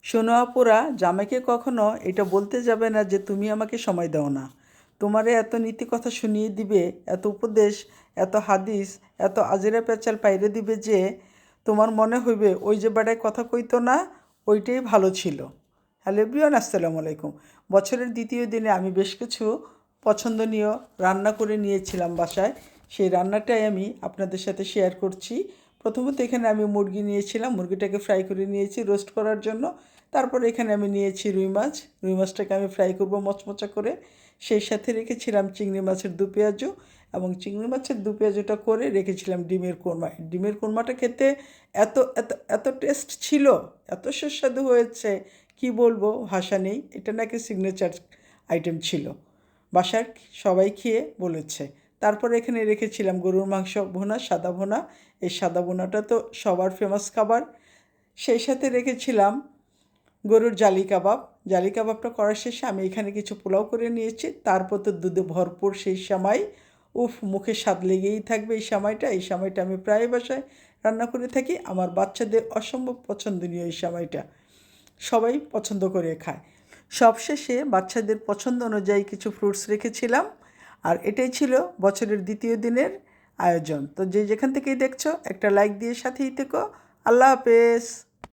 শোনো আপুরা, জামাইকে কখনো এটা বলতে যাবে না যে তুমি আমাকে সময় দাও না। তোমারে এত নীতি কথা শুনিয়ে দিবে, এত উপদেশ, এত হাদিস, এত আজেরা পেঁচাল পাইরে দিবে যে তোমার মনে হইবে ওই যে বেড়ায় কথা কইতো না, ওইটাই ভালো ছিল। হ্যালো এভরিওয়ান, আসসালামু আলাইকুম। বছরের দ্বিতীয় দিনে আমি বেশ কিছু পছন্দনীয় রান্না করে নিয়েছিলাম বাসায়। সেই রান্নাটাই আমি আপনাদের সাথে শেয়ার করছি। প্রথমত এখানে আমি মুরগি নিয়েছিলাম, মুরগিটাকে ফ্রাই করে নিয়েছি রোস্ট করার জন্য। তারপর এখানে আমি নিয়েছি রুই মাছ, রুই মাছটাকে আমি ফ্রাই করব মচমচা করে। সেই সাথে রেখেছিলাম চিংড়ি মাছের দু পেঁয়াজু, এবং চিংড়ি মাছের দু পেঁয়াজুটা করে রেখেছিলাম ডিমের কোরমা। ডিমের কোরমাটা খেতে এত এত এত টেস্ট ছিল, এত সুস্বাদু হয়েছে, কি বলবো, ভাষা নেই। এটা নাকি সিগনেচার আইটেম ছিল, বাসার সবাই খেয়ে বলেছে। তারপর এখানে রেখেছিলাম গরুর মাংস ভুনা, সাদা ভুনা। এই সাদা ভুনাটা তো সবার ফেমাস খাবার। সেই সাথে রেখেছিলাম গরুর জালি কাবাব। জালি কাবাবটা করার শেষে আমি এখানে কিছু পোলাও করে নিয়েছি। তারপর তো দুধে ভরপুর সেই সামাই, উফ, মুখে স্বাদ লেগেই থাকবে এই সামাইটা। এই সামাইটা আমি প্রায় বাসায় রান্না করে থাকি। আমার বাচ্চাদের অসম্ভব পছন্দনীয় এই সামাইটা, সবাই পছন্দ করে খায়। সবশেষে বাচ্চাদের পছন্দ অনুযায়ী কিছু ফ্রুটস রেখেছিলাম। আর এটাই ছিল বছরের দ্বিতীয় দিনের আয়োজন। তো যে যেখান থেকেই দেখছো একটা লাইক দিয়ে সাথেই থেকো। আল্লাহ হাফেজ।